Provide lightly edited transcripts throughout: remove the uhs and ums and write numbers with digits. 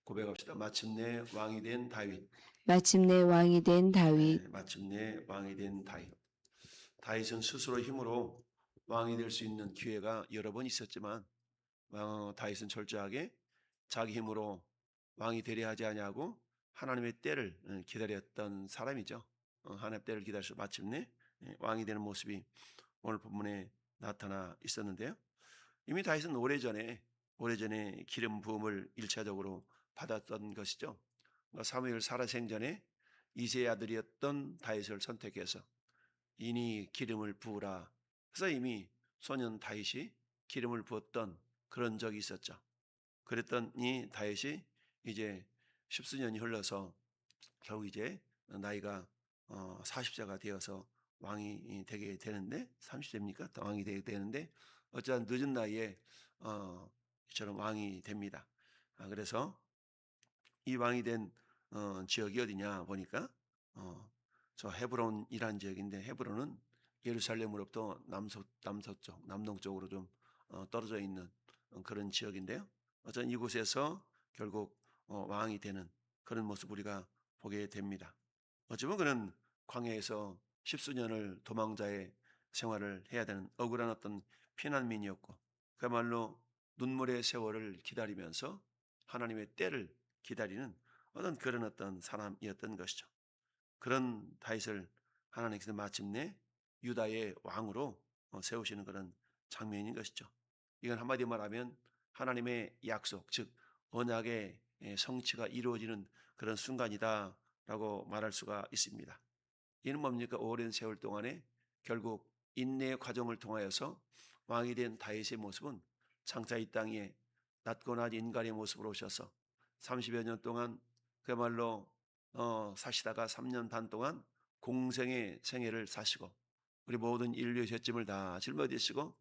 고백합시다. 마침내 왕이 된 다윗. 마침내 왕이 된 다윗. 마침내 왕이 된 다윗. 다윗은 스스로 힘으로 왕이 될 수 있는 기회가 여러 번 있었지만 다윗은 철저하게 자기 힘으로 왕이 되려 하지 아니하고 하나님의 때를 기다렸던 사람이죠. 하나님의 때를 기다려서 마침내 왕이 되는 모습이 오늘 본문에 나타나 있었는데요. 이미 다윗은 오래전에 기름 부음을 1차적으로 받았던 것이죠. 사무엘 살아생 전에 이새의 아들이었던 다윗을 선택해서 이니 기름을 부으라. 그래서 이미 소년 다윗이 기름을 부었던 그런 적이 있었죠. 그랬던 이 다윗이 이제 십수년이 흘러서 겨우 이제 나이가 40세가 되어서 왕이 되게 되는데 30세입니까? 왕이 되게 되는데 어쩌면 늦은 나이에 이처럼 왕이 됩니다. 그래서 이 왕이 된 지역이 어디냐 보니까 저 헤브론이라는 지역인데 헤브론은 예루살렘으로부터 남서쪽, 남동쪽으로 좀 떨어져 있는 그런 지역인데요. 어쩌면 이곳에서 결국 왕이 되는 그런 모습 우리가 보게 됩니다. 어쩌면 그는 광야에서 십수년을 도망자의 생활을 해야 되는 억울한 어떤 피난민이었고 그야말로 눈물의 세월을 기다리면서 하나님의 때를 기다리는 그런 어떤 사람이었던 것이죠. 그런 다윗을 하나님께서 마침내 유다의 왕으로 세우시는 그런 장면인 것이죠. 이건 한마디 말하면 하나님의 약속, 즉 언약의 성취가 이루어지는 그런 순간이다라고 말할 수가 있습니다. 이는 뭡니까? 오랜 세월 동안에 결국 인내의 과정을 통하여서 왕이 된 다윗의 모습은 장차 이 땅에 낮고 낮 인간의 모습으로 오셔서 30여 년 동안 그야말로 사시다가 3년 반 동안 공생의 생애를 사시고 우리 모든 인류의 죄짐을 다 짊어지시고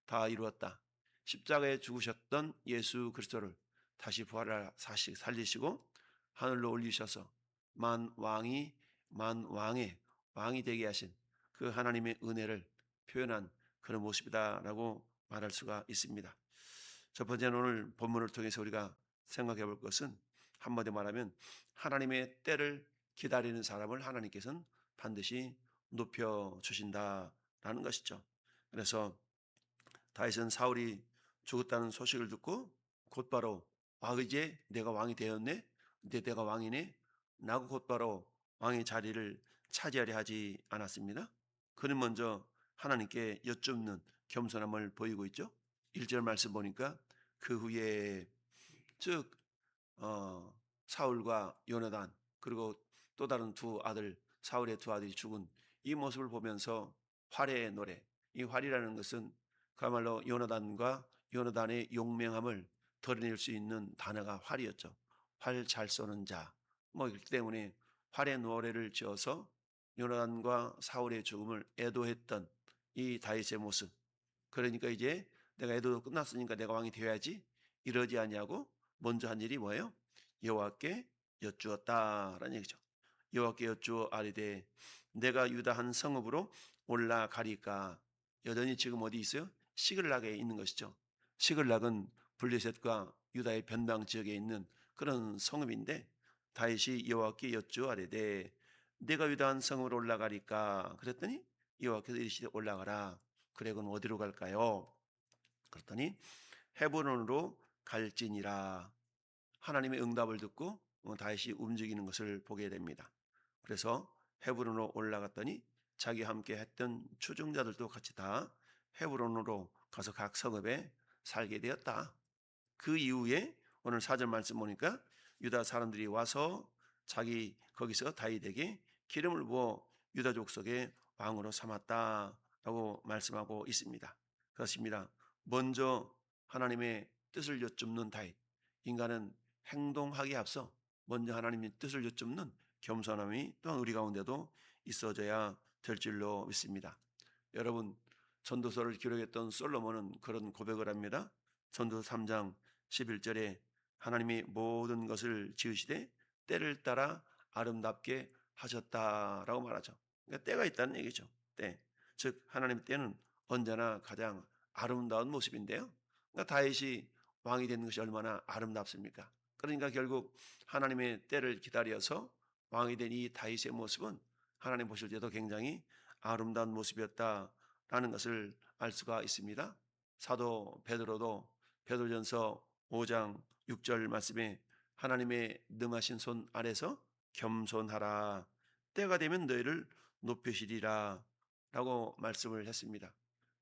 다 이루었다. 십자가에 죽으셨던 예수 그리스도를 다시 부활을 살리시고 하늘로 올리셔서 만왕의 왕이 되게 하신 그 하나님의 은혜를 표현한 그런 모습이다라고 말할 수가 있습니다. 첫 번째는 오늘 본문을 통해서 우리가 생각해 볼 것은 한마디 말하면 하나님의 때를 기다리는 사람을 하나님께서는 반드시 높여주신다라는 것이죠. 그래서 다윗은 사울이 죽었다는 소식을 듣고 곧바로 이제 내가 왕이 되었네? 이제 내가 왕이네? 라고 곧바로 왕의 자리를 차지하려 하지 않았습니다. 그는 먼저 하나님께 여쭙는 겸손함을 보이고 있죠. 1절 말씀 보니까 그 후에 즉 사울과 요나단 그리고 또 다른 사울의 두 아들이 죽은 이 모습을 보면서 활의 노래, 이 활이라는 것은 그야말로 요나단의 용맹함을 드러낼 수 있는 단어가 활이었죠. 활 잘 쏘는 자. 그렇기 때문에 활의 노래를 지어서 요나단과 사울의 죽음을 애도했던 이 다윗의 모습. 그러니까 이제 내가 애도 끝났으니까 내가 왕이 되어야지 이러지 아니하고 먼저 한 일이 뭐예요? 여호와께 여쭈었다라는 얘기죠. 여호와께 여쭈어 아뢰되 내가 유다 한 성읍으로 올라가리까. 여전히 지금 어디 있어요? 시글락에 있는 것이죠. 시글락은 블레셋과 유다의 변방 지역에 있는 그런 성읍인데 다윗이 여호와께 여쭈어 아뢰되 내가 유다 한 성읍으로 올라가리까. 그랬더니 여호와께서 이르시되 올라가라. 그래 그럼 어디로 갈까요? 그랬더니 헤브론으로 갈지니라. 하나님의 응답을 듣고 다윗이 움직이는 것을 보게 됩니다. 그래서 헤브론으로 올라갔더니 자기와 함께 했던 추종자들도 같이 다 헤브론으로 가서 각 성읍에 살게 되었다. 그 이후에 오늘 4절 말씀 보니까 유다 사람들이 와서 거기서 다윗에게 기름을 부어 유다 족속의 왕으로 삼았다라고 말씀하고 있습니다. 그렇습니다. 먼저 하나님의 뜻을 여쭙는 다윗. 인간은 행동하기에 앞서 먼저 하나님의 뜻을 여쭙는 겸손함이 또한 우리 가운데도 있어져야 될 줄로 믿습니다. 여러분, 전도서를 기록했던 솔로몬은 그런 고백을 합니다. 전도서 3장 11절에 하나님이 모든 것을 지으시되 때를 따라 아름답게 하셨다라고 말하죠. 그러니까 때가 있다는 얘기죠. 때. 즉 하나님의 때는 언제나 가장 아름다운 모습인데요. 그러니까 다윗이 왕이 되는 것이 얼마나 아름답습니까? 그러니까 결국 하나님의 때를 기다려서 왕이 된 이 다윗의 모습은 하나님 보실 때도 굉장히 아름다운 모습이었다라는 것을 알 수가 있습니다. 사도 베드로도 베드로전서 5장 6절 말씀에 하나님의 능하신 손 아래서 겸손하라. 때가 되면 너희를 높이시리라 라고 말씀을 했습니다.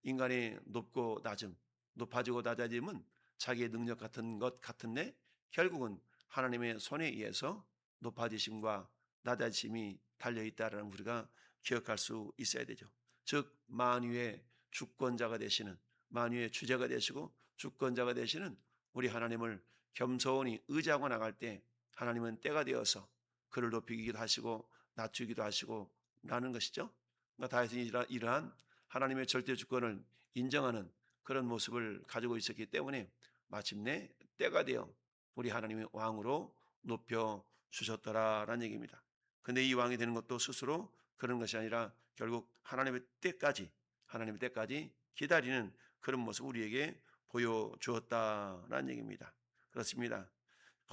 인간의 높고 낮음, 높아지고 낮아짐은 자기의 능력 같은 것 같은데 결국은 하나님의 손에 의해서 높아지심과 낮아짐이 달려있다는 우리가 기억할 수 있어야 되죠. 즉 만유의 주권자가 되시는, 만유의 주제가 되시고 주권자가 되시는 우리 하나님을 겸손히 의지하고 나갈 때 하나님은 때가 되어서 그를 높이기도 하시고 낮추기도 하시고 라는 것이죠. 그러니까 다윗은 이러한 하나님의 절대 주권을 인정하는 그런 모습을 가지고 있었기 때문에 마침내 때가 되어 우리 하나님의 왕으로 높여 주셨더라라는 얘기입니다. 근데 이 왕이 되는 것도 스스로 그런 것이 아니라 결국 하나님의 때까지 기다리는 그런 모습을 우리에게 보여주었다라는 얘기입니다. 그렇습니다.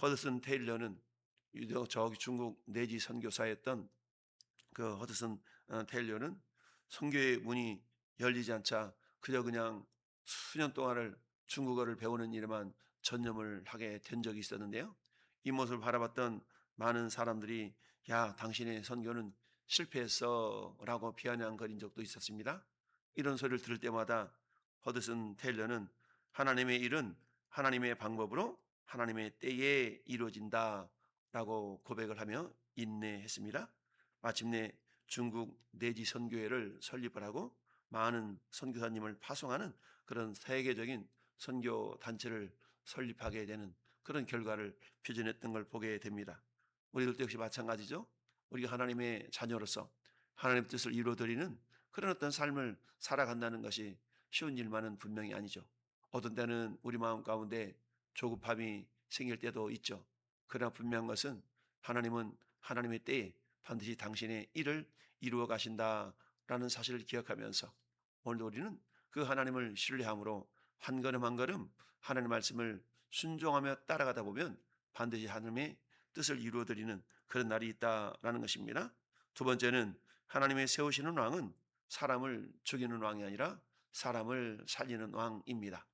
허드슨 테일러는 저기 중국 내지 선교사였던 그 허드슨 테일러는 선교의 문이 열리지 않자 그저 그냥 수년 동안을 중국어를 배우는 일에만 전념을 하게 된 적이 있었는데요. 이 모습을 바라봤던 많은 사람들이 야, 당신의 선교는 실패했어라고 비아냥거린 적도 있었습니다. 이런 소리를 들을 때마다 허드슨 테일러는 하나님의 일은 하나님의 방법으로 하나님의 때에 이루어진다라고 고백을 하며 인내했습니다. 마침내 중국 내지 선교회를 설립을 하고 많은 선교사님을 파송하는 그런 세계적인 선교 단체를 설립하게 되는 그런 결과를 표현했던 걸 보게 됩니다. 우리들도 역시 마찬가지죠. 우리가 하나님의 자녀로서 하나님의 뜻을 이루어드리는 그런 어떤 삶을 살아간다는 것이 쉬운 일만은 분명히 아니죠. 어떤 때는 우리 마음 가운데 조급함이 생길 때도 있죠. 그러나 분명한 것은 하나님은 하나님의 때에 반드시 당신의 일을 이루어 가신다라는 사실을 기억하면서 오늘도 우리는 그 하나님을 신뢰함으로 한 걸음 한 걸음 하나님의 말씀을 순종하며 따라가다 보면 반드시 하나님의 뜻을 이루어드리는 그런 날이 있다라는 것입니다. 두 번째는 하나님의 세우시는 왕은 사람을 죽이는 왕이 아니라 사람을 살리는 왕입니다.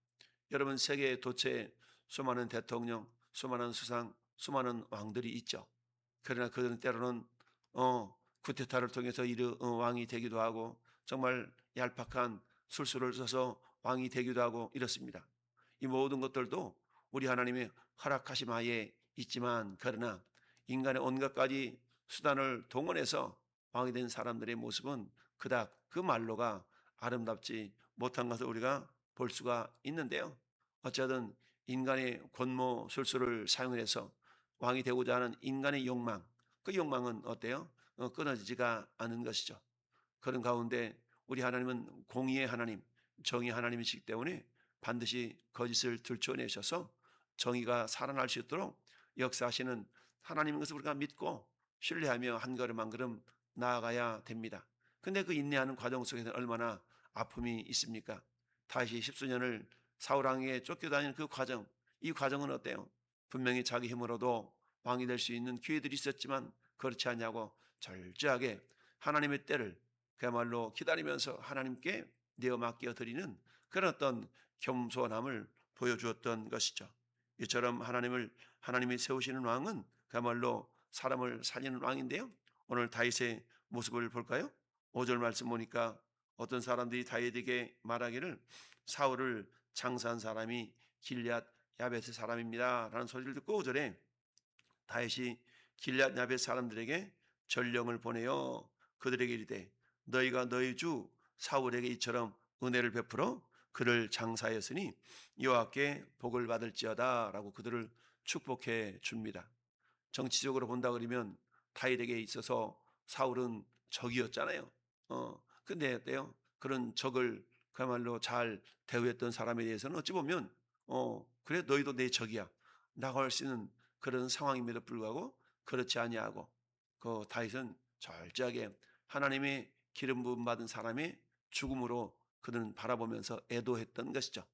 여러분 세계 도처에 수많은 대통령, 수많은 수상, 수많은 왕들이 있죠. 그러나 그들은 때로는 쿠데타를 통해서 왕이 되기도 하고 정말 얄팍한 술수를 써서 왕이 되기도 하고 이렇습니다. 이 모든 것들도 우리 하나님의 허락하심 하에 있지만 그러나 인간의 온갖 가지 수단을 동원해서 왕이 된 사람들의 모습은 그닥 그 말로가 아름답지 못한 것을 우리가 볼 수가 있는데요. 어쨌든 인간의 권모 술수를 사용해서 왕이 되고자 하는 인간의 욕망, 그 욕망은 어때요? 끊어지지가 않은 것이죠. 그런 가운데 우리 하나님은 공의의 하나님, 정의의 하나님이시기 때문에 반드시 거짓을 들춰내셔서 정의가 살아날 수 있도록 역사하시는 하나님인 것을 우리가 믿고 신뢰하며 한 걸음 한 걸음 나아가야 됩니다. 근데 그 인내하는 과정 속에서 얼마나 아픔이 있습니까? 다시 십수년을 사울왕에게 쫓겨다니는 그 과정, 이 과정은 어때요? 분명히 자기 힘으로도 왕이 될 수 있는 기회들이 있었지만 그렇지 않냐고 절저하게 하나님의 때를 그야말로 기다리면서 하나님께 내어 맡겨 드리는 그런 어떤 겸손함을 보여주었던 것이죠. 이처럼 하나님이 세우시는 왕은 그야말로 사람을 살리는 왕인데요. 오늘 다윗의 모습을 볼까요? 5절 말씀 보니까 어떤 사람들이 다윗에게 말하기를 사울을 장사한 사람이 길앗 야벳의 사람입니다 라는 소리를 듣고 5절에 다윗이 길앗 야벳 사람들에게 전령을 보내어 그들에게 이르되 너희가 너희 주 사울에게 이처럼 은혜를 베풀어 그를 장사하였으니 여호와께 복을 받을지어다 라고 그들을 축복해 줍니다. 정치적으로 본다 그러면 다윗에게 있어서 사울은 적이었잖아요. 근데 어때요? 그런 적을 그야말로 잘 대우했던 사람에 대해서는 어찌 보면 그래 너희도 내 적이야 나갈 수 있는 그런 상황임에도 불구하고 그렇지 아니하고 그 다윗은 절저하게 하나님의 기름 부음 받은 사람의 죽음으로 그들은 바라보면서 애도했던 것이죠.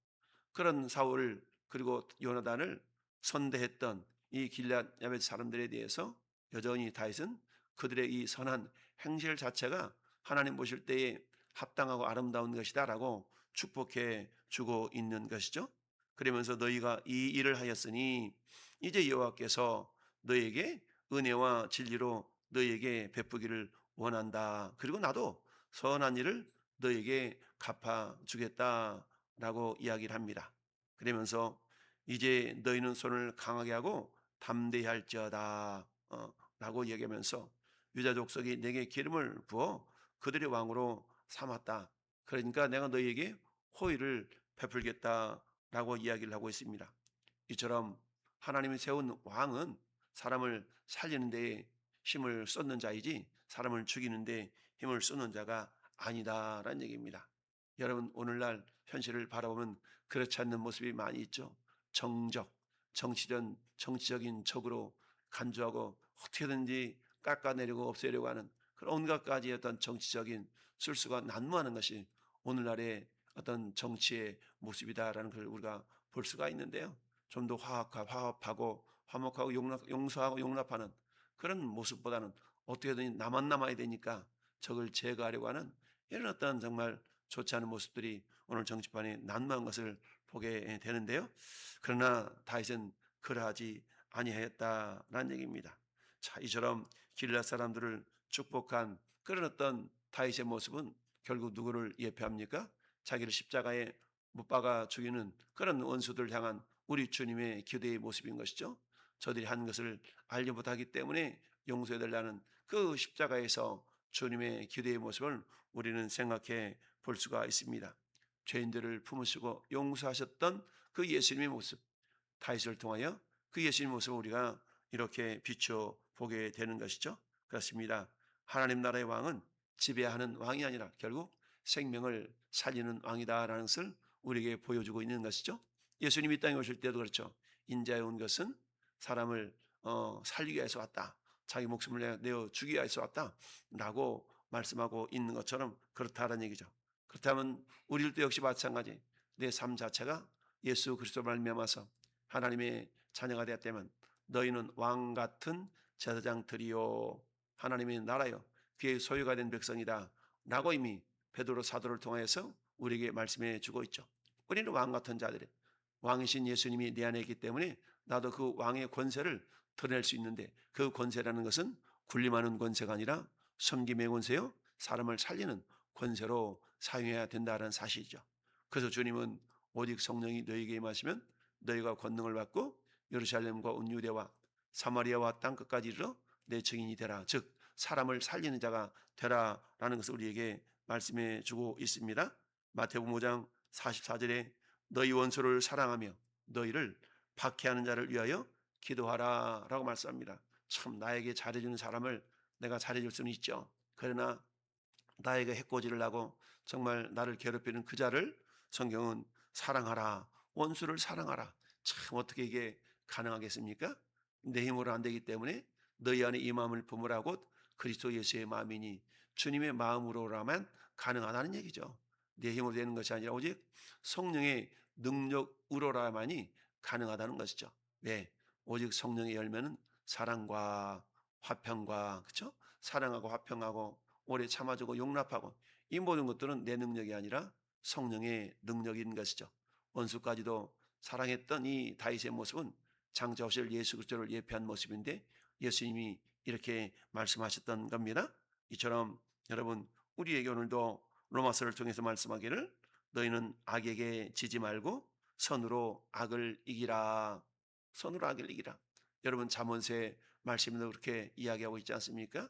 그런 사울을 그리고 요나단을 선대했던 이 길앗 야벳 사람들에 대해서 여전히 다윗은 그들의 이 선한 행실 자체가 하나님 보실 때에 합당하고 아름다운 것이다라고 축복해 주고 있는 것이죠. 그러면서 너희가 이 일을 하였으니 이제 여호와께서 너에게 은혜와 진리로 너에게 베푸기를 원한다. 그리고 나도 선한 일을 너에게 갚아 주겠다라고 이야기를 합니다. 그러면서 이제 너희는 손을 강하게 하고 담대할지어다 라고 얘기하면서 유다 족속이 내게 기름을 부어 그들의 왕으로 삼았다. 그러니까 내가 너희에게 호의를 베풀겠다라고 이야기를 하고 있습니다. 이처럼 하나님이 세운 왕은 사람을 살리는 데 힘을 쏟는 자이지 사람을 죽이는 데 힘을 쏟는 자가 아니다라는 얘기입니다. 여러분 오늘날 현실을 바라보면 그렇지 않는 모습이 많이 있죠. 정치적인 적으로 간주하고 어떻게든지 깎아내리고 없애려고 하는 그런 온갖 가지의 어떤 정치적인 술수가 난무하는 것이 오늘날의 어떤 정치의 모습이다라는 걸 우리가 볼 수가 있는데요. 좀 더 화합하고 화목하고 용서하고 용납하는 그런 모습보다는 어떻게든 나만 남아야 되니까 적을 제거하려고 하는 이런 어떤 정말 좋지 않은 모습들이 오늘 정치판에 난무한 것을 보게 되는데요. 그러나 다윗은 그러하지 아니하였다라는 얘기입니다. 자, 이처럼 길앗 사람들을 축복한 그런 어떤 다윗의 모습은 결국 누구를 예표합니까? 자기를 십자가에 못 박아 죽이는 그런 원수들 향한 우리 주님의 기도의 모습인 것이죠. 저들이 한 것을 알지 못하기 때문에 용서해 달라는 그 십자가에서 주님의 기도의 모습을 우리는 생각해 볼 수가 있습니다. 죄인들을 품으시고 용서하셨던 그 예수님의 모습, 다윗을 통하여 그 예수님의 모습을 우리가 이렇게 비춰 보게 되는 것이죠. 그렇습니다. 하나님 나라의 왕은 지배하는 왕이 아니라 결국 생명을 살리는 왕이다라는 것을 우리에게 보여주고 있는 것이죠. 예수님이 이 땅에 오실 때도 그렇죠. 인자에 온 것은 사람을 살리기 위해서 왔다. 자기 목숨을 내어 주기 위해서 왔다라고 말씀하고 있는 것처럼 그렇다라는 얘기죠. 그렇다면 우리들도 역시 마찬가지. 내 삶 자체가 예수 그리스도 말미암아서 하나님의 자녀가 되었다면 너희는 왕 같은 제사장들이요 하나님의 나라요 그의 소유가 된 백성이다 라고 이미 베드로 사도를 통해서 우리에게 말씀해 주고 있죠. 우리는 왕 같은 자들이 왕이신 예수님이 내 안에 있기 때문에 나도 그 왕의 권세를 드러낼 수 있는데 그 권세라는 것은 군림하는 권세가 아니라 섬김의 권세요 사람을 살리는 권세로 사용해야 된다는 사실이죠. 그래서 주님은 오직 성령이 너희에게 임하시면 너희가 권능을 받고 예루살렘과 온 유대와 사마리아와 땅 끝까지 이르러 내 증인이 되라. 즉 사람을 살리는 자가 되라라는 것을 우리에게 말씀해 주고 있습니다. 마태복음 5장 44절에 너희 원수를 사랑하며 너희를 박해하는 자를 위하여 기도하라라고 말씀합니다. 참 나에게 잘해주는 사람을 내가 잘해줄 수는 있죠. 그러나 나에게 해코지를 하고 정말 나를 괴롭히는 그 자를 성경은 사랑하라. 원수를 사랑하라. 참 어떻게 이게 가능하겠습니까? 내 힘으로 안 되기 때문에 너희 안에 이 마음을 품으라고 그리스도 예수의 마음이니 주님의 마음으로라면 가능하다는 얘기죠. 내 힘으로 되는 것이 아니라 오직 성령의 능력으로라만이 가능하다는 것이죠. 왜? 오직 성령의 열매는 사랑과 화평과 그렇죠? 사랑하고 화평하고 오래 참아주고 용납하고 이 모든 것들은 내 능력이 아니라 성령의 능력인 것이죠. 원수까지도 사랑했던 이 다윗의 모습은 장차 오실 예수 그리스도를 예표한 모습인데 예수님이 이렇게 말씀하셨던 겁니다. 이처럼 여러분 우리에게 오늘도 로마서를 통해서 말씀하기를 너희는 악에게 지지 말고 선으로 악을 이기라. 선으로 악을 이기라. 여러분 잠언서의 말씀에도 그렇게 이야기하고 있지 않습니까?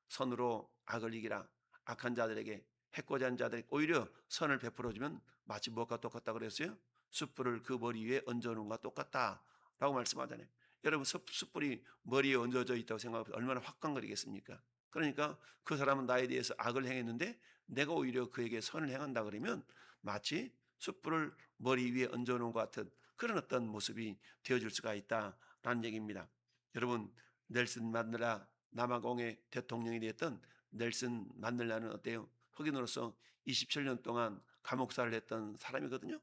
선으로 악을 이기라. 악한 자들에게 해코지 한 자들에게 오히려 선을 베풀어주면 마치 무엇과 똑같다 그랬어요? 숯불을 그 머리 위에 얹어놓은 것과 똑같다라고 말씀하잖아요. 여러분 숯불이 머리에 얹어져 있다고 생각하면 얼마나 화끈거리겠습니까? 그러니까 그 사람은 나에 대해서 악을 행했는데 내가 오히려 그에게 선을 행한다 그러면 마치 숯불을 머리 위에 얹어놓은 것 같은 그런 어떤 모습이 되어줄 수가 있다라는 얘기입니다. 여러분 넬슨 만델라 남아공의 대통령이 됐던 넬슨 만델라는 어때요? 흑인으로서 27년 동안 감옥살이를 했던 사람이거든요.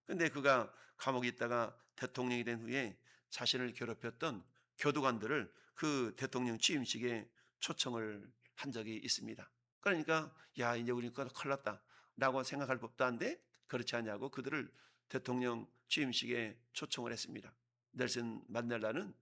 근데 그가 감옥에 있다가 대통령이 된 후에 자신을 괴롭혔던 교도관들을 그 대통령 취임식에 초청을 한 적이 있습니다. 그러니까 야 이제 우리 거 큰일 났다라고 생각할 법도 한데 그렇지 않냐고 그들을 대통령 취임식에 초청을 했습니다. 넬슨 만델라는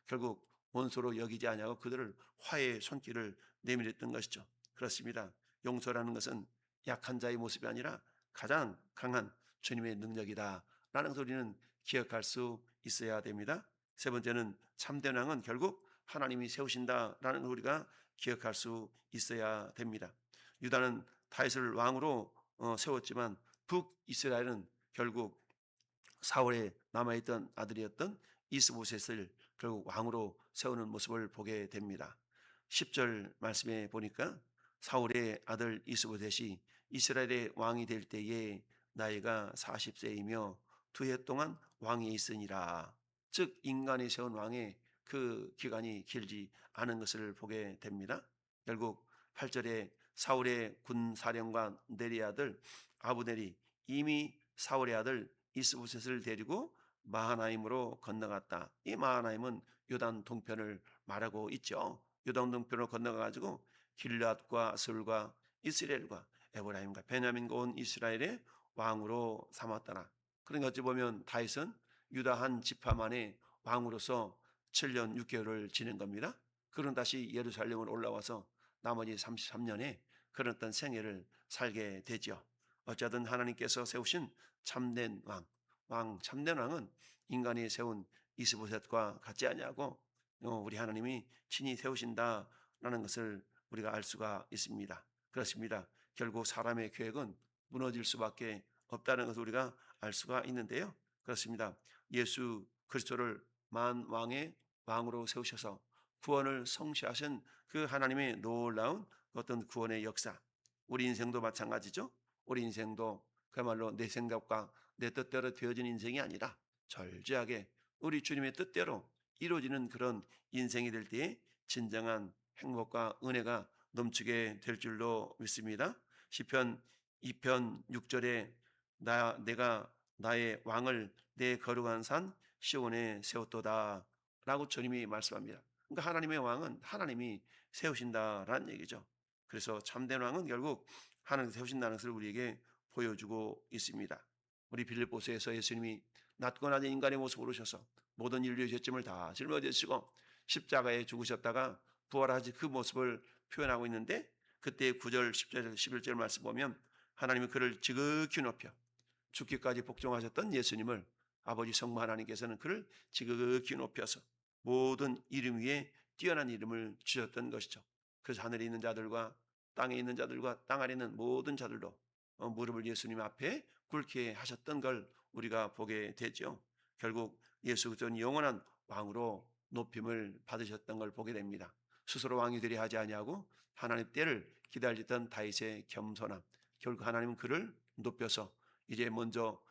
결국 원수로 여기지 않냐고 그들을 화해의 손길을 내밀었던 것이죠. 그렇습니다. 용서라는 것은 약한 자의 모습이 아니라 가장 강한 주님의 능력이다라는 것을 우리는 기억할 수 있어야 됩니다. 세 번째는 참된 왕은 결국 하나님이 세우신다라는 걸 우리가 기억할 수 있어야 됩니다. 유다는 다윗을 왕으로 세웠지만 북이스라엘은 결국 사울에 남아있던 아들이었던 이스보셋을 결국 왕으로 세우는 모습을 보게 됩니다. 10절 말씀에 보니까 사울의 아들 이스보셋이 이스라엘의 왕이 될 때에 나이가 40세이며 2해 동안 왕이 있으니라. 즉 인간이 세운 왕의 그 기간이 길지 않은 것을 보게 됩니다. 결국 8절에 사울의 군사령관 네리 아들 아브넬이 이미 사울의 아들 이스보셋을 데리고 마하나임으로 건너갔다. 이 마하나임은 요단 동편을 말하고 있죠. 요단 동편을 건너가 가지고 길앗과 술과 이스라엘과 에브라임과 베냐민과 온 이스라엘의 왕으로 삼았더라. 그러니까 어찌 보면 다윗은 유다 한 지파만의 왕으로서 7년 6개월을 지낸 겁니다. 그런 다시 예루살렘으로 올라와서 나머지 33년에 그런 어떤 생애를 살게 되죠. 어쩌든 하나님께서 세우신 참된 참된 왕은 인간이 세운 이스보셋과 같지 아니하고 우리 하나님이 친히 세우신다라는 것을 우리가 알 수가 있습니다. 그렇습니다. 결국 사람의 계획은 무너질 수밖에 없다는 것을 우리가 알 수가 있는데요. 그렇습니다. 예수 그리스도를 만왕의 왕으로 세우셔서 구원을 성취하신 그 하나님의 놀라운 어떤 구원의 역사. 우리 인생도 마찬가지죠. 우리 인생도 그야말로 내 생각과 내 뜻대로 되어진 인생이 아니라 절제하게 우리 주님의 뜻대로 이루어지는 그런 인생이 될 때에 진정한 행복과 은혜가 넘치게 될 줄로 믿습니다. 시편 2편 6절에 내가 나의 왕을 내 거룩한 산 시온에 세웠도다 라고 주님이 말씀합니다. 그러니까 하나님의 왕은 하나님이 세우신다라는 얘기죠. 그래서 참된 왕은 결국 하나님 세우신다는 것을 우리에게 보여주고 있습니다. 우리 빌립보서에서 예수님이 낮고 낮은 인간의 모습으로 오셔서 모든 인류의 죄짐을 다 짊어지시고 십자가에 죽으셨다가 부활하신 그 모습을 표현하고 있는데 그때 9절, 10절, 11절 말씀 보면 하나님이 그를 지극히 높여 죽기까지 복종하셨던 예수님을 아버지 성부 하나님께서는 그를 지극히 높여서 모든 이름 위에 뛰어난 이름을 주셨던 것이죠. 그래서 하늘에 있는 자들과 땅에 있는 자들과 땅 아래 있는 모든 자들도 무릎을 예수님 앞에 꿇게 하셨던 걸 우리가 보게 되죠. 결국 예수 그리스도는 영원한 왕으로 높임을 받으셨던 걸 보게 됩니다. 스스로 왕이 되려 하지 아니하고 하나님의 때를 기다리던 다윗의 겸손함. 결국 하나님은 그를 높여서 이제 먼저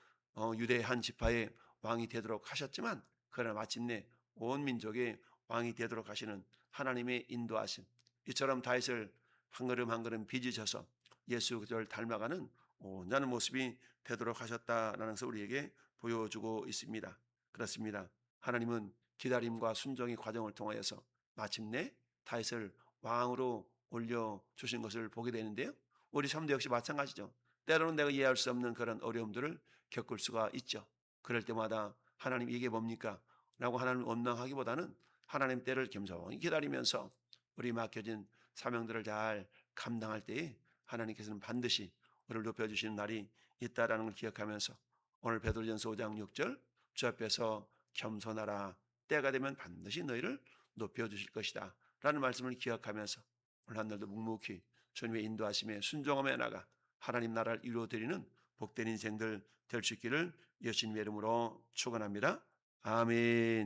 유대 한 지파의 왕이 되도록 하셨지만 그러나 마침내 온 민족의 왕이 되도록 하시는 하나님의 인도하심. 이처럼 다윗을 한 걸음 한 걸음 빚으셔서 예수 그리스도를 닮아가는 온전한 모습이 되도록 하셨다라는 것을 우리에게 보여주고 있습니다. 그렇습니다. 하나님은 기다림과 순종의 과정을 통하여서 마침내 다윗을 왕으로 올려주신 것을 보게 되는데요. 우리 삶도 역시 마찬가지죠. 때로는 내가 이해할 수 없는 그런 어려움들을 겪을 수가 있죠. 그럴 때마다 하나님 이게 뭡니까? 라고 하나님을 원망하기보다는 하나님 때를 겸손히 기다리면서 우리 맡겨진 사명들을 잘 감당할 때에 하나님께서는 반드시 우리를 높여주시는 날이 있다라는 걸 기억하면서 오늘 베드로전서 5장 6절 주 앞에서 겸손하라 때가 되면 반드시 너희를 높여주실 것이다 라는 말씀을 기억하면서 오늘 한 날도 묵묵히 주님의 인도하심에 순종하며 나가 하나님 나라를 이루어드리는 복된 인생들 될 수 있기를 예수님의 이름으로 축원합니다. 아멘.